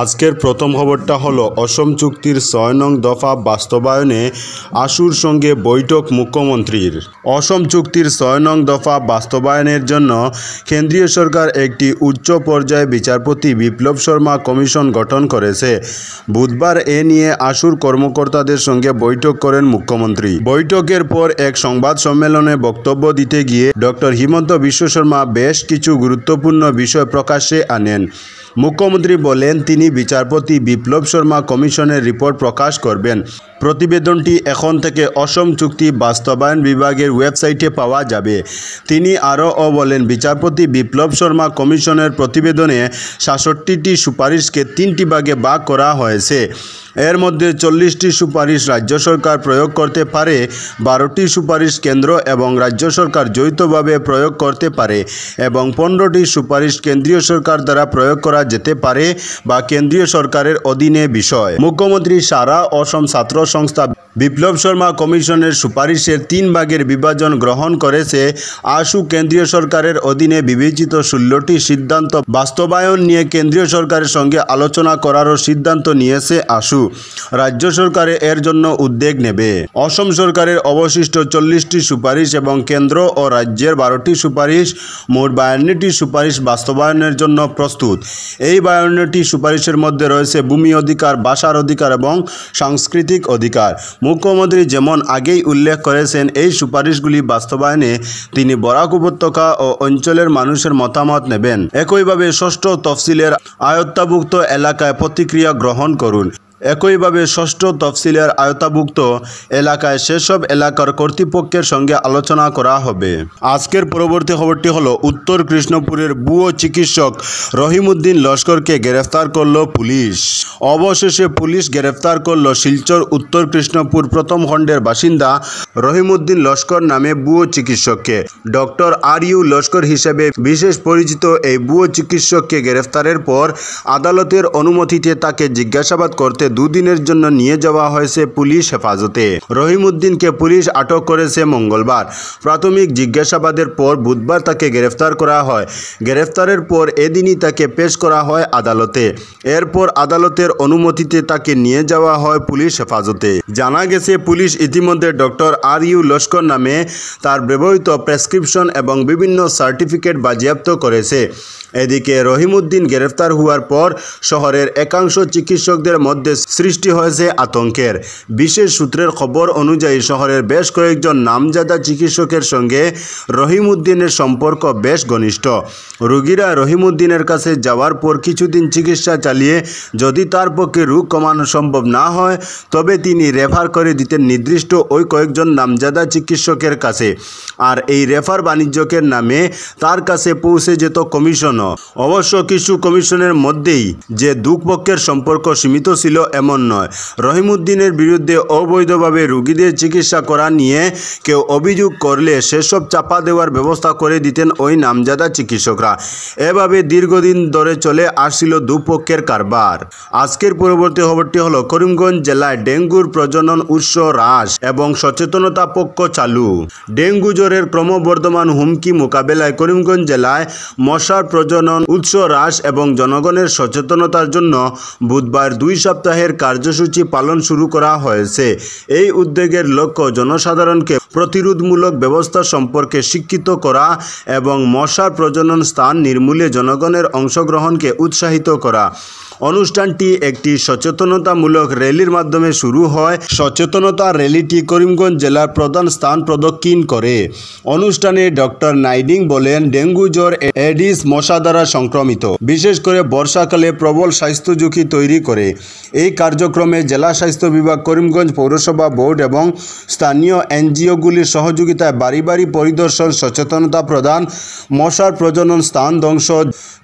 আজকের প্রথম খবরটা হলো অসম চুক্তির ৬ নং দফা বাস্তবায়নে আশুর সঙ্গে বৈঠক মুখ্যমন্ত্রীর। অসম চুক্তির ৬ নং দফা বাস্তবায়নের জন্য কেন্দ্রীয় সরকার একটি উচ্চ পর্যায়ে বিচারপতি বিপ্লব শর্মা কমিশন গঠন করেছে। বুধবার এ নিয়ে আশুর কর্মকর্তাদের সঙ্গে বৈঠক করেন মুখ্যমন্ত্রী। বৈঠকের পর এক সংবাদ সম্মেলনে বক্তব্য দিতে গিয়ে ডক্টর হিমন্ত বিশ্ব শর্মা বেশ কিছু গুরুত্বপূর্ণ বিষয় প্রকাশ্যে আনেন। মুখ্যমন্ত্রী বলেন তিনি বিচারপতি বিপ্লব শর্মা কমিশনের রিপোর্ট প্রকাশ করবেন। প্রতিবেদনটি এখন থেকে অসম চুক্তি বাস্তবায়ন বিভাগের ওয়েবসাইটে পাওয়া যাবে। তিনি আরও বলেন বিচারপতি বিপ্লব শর্মা কমিশনের প্রতিবেদনে ৬৭টি সুপারিশকে ৩টি ভাগে ভাগ করা হয়েছে। এর মধ্যে ৪০টি সুপারিশ রাজ্য সরকার প্রয়োগ করতে পারে, ১২টি সুপারিশ কেন্দ্র এবং রাজ্য সরকার যৌথভাবে প্রয়োগ করতে পারে এবং ১৫টি সুপারিশ কেন্দ্রীয় সরকার দ্বারা প্রয়োগ করা যেতে পারে বা কেন্দ্রীয় সরকারের অধীনে বিষয়। মুখ্যমন্ত্রী সারা অসম ছাত্র সংস্থা বিপ্লব শর্মা কমিশনের সুপারিশের ৩ ভাগের বিভাজন গ্রহণ করেছে। আশু কেন্দ্রীয় সরকারের অধীনে বিবেচিত ১৬টি সিদ্ধান্ত বাস্তবায়ন নিয়ে কেন্দ্রীয় সরকারের সঙ্গে আলোচনা করারও সিদ্ধান্ত নিয়েছে আশু। রাজ্য সরকার এর জন্য উদ্যোগ নেবে। অসম সরকারের অবশিষ্ট ৪০টি সুপারিশ এবং কেন্দ্র ও রাজ্যের ১২টি সুপারিশ, মোট ৫২টি সুপারিশ বাস্তবায়নের জন্য প্রস্তুত। এই ৫২টি সুপারিশের মধ্যে রয়েছে ভূমি অধিকার, ভাষার অধিকার এবং সাংস্কৃতিক অধিকার। মুখ্যমন্ত্রী যেমন আগেই উল্লেখ করেছেন, এই সুপারিশগুলি বাস্তবায়নে তিনি বরাক উপত্যকা ও অঞ্চলের মানুষের মতামত নেবেন। একইভাবে ষষ্ঠ তফসিলের আয়ত্তাভুক্ত এলাকায় প্রতিক্রিয়া গ্রহণ করুন। একইভাবে ষষ্ঠ তফসিলের আয়ত্তাভুক্ত এলাকায় সেসব এলাকার কর্তৃপক্ষের সঙ্গে আলোচনা করা হবে। আজকের পরবর্তী খবরটি হলো উত্তর কৃষ্ণপুরের ভুয়ো চিকিৎসক রহিমউদ্দিন লস্করকে গ্রেফতার করল পুলিশ। অবশেষে পুলিশ গ্রেফতার করল শিলচর উত্তর কৃষ্ণপুর প্রথম খণ্ডের বাসিন্দা রহিমউদ্দিন লস্কর নামে ভুয়ো চিকিৎসককে। ডক্টর আর.ইউ. লস্কর হিসেবে বিশেষ পরিচিত এই ভুয়ো চিকিৎসককে গ্রেফতারের পর আদালতের অনুমতিতে তাকে জিজ্ঞাসাবাদ করতে ২ দিনের জন্য নিয়ে যাওয়া হয়েছে পুলিশ হেফাজতে। রহিমউদ্দিনকে পুলিশ আটক করেছে মঙ্গলবার। প্রাথমিক জিজ্ঞাসাবাদের পর বুধবার তাকে গ্রেফতার করা হয়। গ্রেফতারের পর এদিনই তাকে পেশ করা হয় আদালতে। এরপর আদালতের অনুমতিতে তাকে নিয়ে যাওয়া হয় পুলিশ হেফাজতে। জানা গেছে পুলিশ ইতিমধ্যে ডক্টর আর.ইউ. লস্কর নামে তার ব্যবহৃত প্রেসক্রিপশন এবং বিভিন্ন সার্টিফিকেট বাজেয়াপ্ত করেছে। এদিকে রহিমউদ্দিন গ্রেফতার হওয়ার পর শহরের একাংশ চিকিৎসকদের মধ্যে সৃষ্টি হয়েছে আতঙ্কের। বিশেষ সূত্রের খবর অনুযায়ী শহরের বেশ কয়েকজন নামজাদা চিকিৎসকের সঙ্গে রহিমউদ্দিনের সম্পর্ক বেশ ঘনিষ্ঠ। রোগীরা রহিমউদ্দিনের কাছে যাওয়ার পর কিছুদিন চিকিৎসা চালিয়ে যদি তার পক্ষে রোগ কমানো সম্ভব না হয় তবে তিনি রেফার করে দিতেন নির্দিষ্ট ওই কয়েকজন নামজাদা চিকিৎসকের কাছে। আর এই রেফার বাণিজ্যকের নামে তার কাছে পৌঁছে যেত কমিশন। অবশ্য কিছু কমিশনের মধ্যেই যে দুপক্ষের সম্পর্ক সীমিত ছিল এমন নয়। রহিমউদ্দিনের বিরুদ্ধে অবৈধভাবে রোগীদের চিকিৎসা করা নিয়ে কেউ অভিযোগ করলে সেসব চাপা দেওয়ার ব্যবস্থা করে দিতেন ওই নামজাদা চিকিৎসকরা। এভাবে দীর্ঘদিন ধরে চলে আসছিল দুপক্ষের কারবার। আজকের পরবর্তী খবরটি হলো করিমগঞ্জ জেলায় ডেঙ্গুর প্রজনন উৎস হ্রাস এবং সচেতনতা পক্ষ চালু। ডেঙ্গু জ্বরের ক্রমবর্ধমান হুমকি মোকাবেলায় করিমগঞ্জ জেলায় মশার প্রজনন উৎস হ্রাস এবং জনগণের সচেতনতার জন্য বুধবার ২ সপ্তাহের কার্যসূচি পালন শুরু করা হয়েছে। এই উদ্যোগের লক্ষ্য জনসাধারণকে প্রতিরোধমূলক ব্যবস্থা সম্পর্কে শিক্ষিত করা এবং মশার প্রজনন স্থান নির্মূলে জনগণের অংশগ্রহণকে উৎসাহিত করা। অনুষ্ঠানটি একটি সচেতনতামূলক র্যালির মাধ্যমে শুরু হয়। সচেতনতা র্যালিটি করিমগঞ্জ জেলার প্রধান স্থান প্রদক্ষিণ করে। অনুষ্ঠানে ডক্টর নাইডিং বলেন, ডেঙ্গু জ্বর এডিস মশা দ্বারা সংক্রমিত, বিশেষ করে বর্ষাকালে প্রবল স্বাস্থ্য ঝুঁকি তৈরি করে। এই কার্যক্রমে জেলা স্বাস্থ্য বিভাগ, করিমগঞ্জ পৌরসভা বোর্ড এবং স্থানীয় এনজিওগুলির সহযোগিতায় বাড়ি বাড়ি পরিদর্শন, সচেতনতা প্রদান, মশার প্রজনন স্থান ধ্বংস,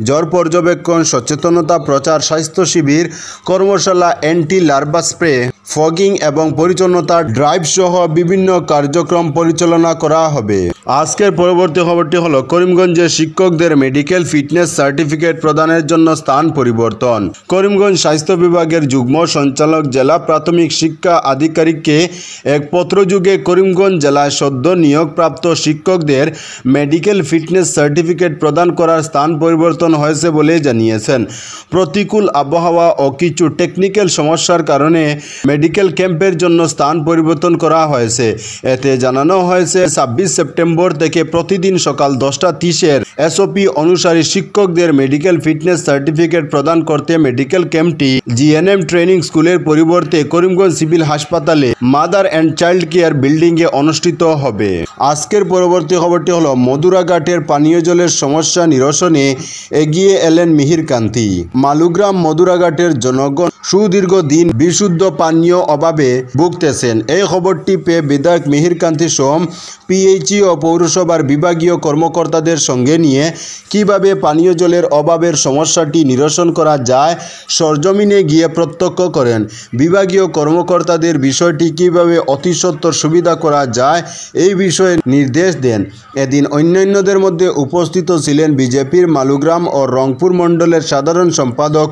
জ্বর পর্যবেক্ষণ, সচেতনতা প্রচার, স্বাস্থ্য শিবির, কর্মশালা, অ্যান্টি লার্ভা স্প্রে, ফগিং এবং পরিচ্ছন্নতা ড্রাইভ সহ বিভিন্ন কার্যক্রম পরিচালনা করা হবে। আজকের পরবর্তী খবরটি হলো করিমগঞ্জে শিক্ষকদের মেডিকেল ফিটনেস সার্টিফিকেট প্রদানের জন্য স্থান পরিবর্তন। করিমগঞ্জ স্বাস্থ্য বিভাগের যুগ্ম সঞ্চালক জেলা প্রাথমিক শিক্ষা আধিকারিককে এক পত্রযোগে করিমগঞ্জ জেলায় সদ্য নিয়োগপ্রাপ্ত শিক্ষকদের মেডিকেল ফিটনেস সার্টিফিকেট প্রদান করার স্থান পরিবর্তন হয়েছে বলে জানিয়েছেন। প্রতিকূল আবহাওয়া ও কিছু টেকনিক্যাল সমস্যার কারণে মেডিকেল ক্যাম্পের জন্য স্থান পরিবর্তন করা হয়েছে। এতে জানানো হয়েছে 26 সেপ্টেম্বর থেকে প্রতিদিন সকাল 10:30-এর এসওপি অনুসারে শিক্ষকদের মেডিকেল ফিটনেস সার্টিফিকেট প্রদান করতে মেডিকেল ক্যাম্পটি জিএনএম ট্রেনিং স্কুলের পরিবর্তে করিমগঞ্জ সিভিল হাসপাতালে মাদার অ্যান্ড চাইল্ড কেয়ার বিল্ডিংয়ে অনুষ্ঠিত হবে। আজকের পরবর্তী খবরটি হলো মধুরাঘাটের পানীয় জলের সমস্যা নিরসনে এগিয়ে এলেন মিহিরকান্তি। মালুগ্রাম মধুরাঘাটের জনগণ সুদীর্ঘ দিন বিশুদ্ধ পানীয় অভাবে ভুগতেছেন। এই খবরটি পেয়ে বিধায়ক মিহিরকান্তি সোম পিএইচই ও পৌরসভার বিভাগীয় কর্মকর্তাদের সঙ্গে নিয়ে কিভাবে পানীয় জলের অভাবের সমস্যাটি নিরসন করা যায় সরজমিনে গিয়ে প্রত্যক্ষ করেন। বিভাগীয় কর্মকর্তাদের বিষয়টি কিভাবে অতি সত্বর সুবিধা করা যায় এই বিষয়ে নির্দেশ দেন। এদিন অন্যান্যদের মধ্যে উপস্থিত ছিলেন বিজেপির মালুগ্রাম ও রংপুর মণ্ডলের সাধারণ সম্পাদক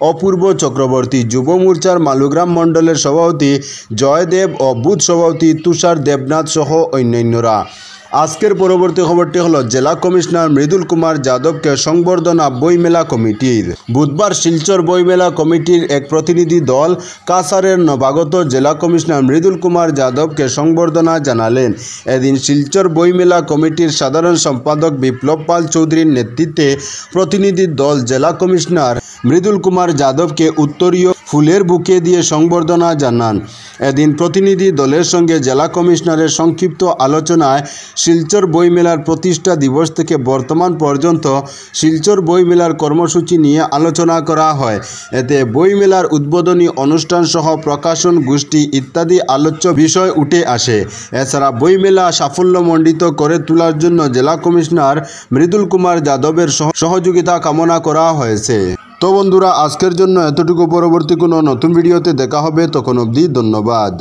অপূর্ব চক্রবর্তী, যুব মোর্চার মালুগ্রাম মণ্ডলের সভাপতি জয়দেব ও বুথ সভাপতি তুষার দেবনাথ সহ অন্যান্যরা। আজকের পরবর্তী খবরটি হলো জেলা কমিশনার মৃদুল কুমার যাদবকে সংবর্ধনা বইমেলা কমিটির। বুধবার শিলচর বইমেলা কমিটির এক প্রতিনিধি দল কাছাড়ের নবাগত জেলা কমিশনার মৃদুল কুমার যাদবকে সংবর্ধনা জানালেন। এদিন শিলচর বইমেলা কমিটির সাধারণ সম্পাদক বিপ্লব পাল চৌধুরীর নেতৃত্বে প্রতিনিধি দল জেলা কমিশনার মৃদুল কুমার যাদবকে উত্তরীয় ফুলের বুকে দিয়ে সংবর্ধনা জানান। এদিন প্রতিনিধি দলের সঙ্গে জেলা কমিশনারের সংক্ষিপ্ত আলোচনায় শিলচর বইমেলার প্রতিষ্ঠা দিবস থেকে বর্তমান পর্যন্ত শিলচর বইমেলার কর্মসূচি নিয়ে আলোচনা করা হয়। এতে বইমেলার উদ্বোধনী অনুষ্ঠান সহ প্রকাশন গোষ্ঠী ইত্যাদি আলোচ্য বিষয় উঠে আসে। এছাড়া বইমেলা সাফল্যমণ্ডিত করে তোলার জন্য জেলা কমিশনার মৃদুল কুমার যাদবের সহযোগিতা কামনা করা হয়েছে। তো বন্ধুরা, আজকের জন্য এতটুকু। পরবর্তী কোনো নতুন ভিডিওতে দেখা হবে, তখন অবধি ধন্যবাদ।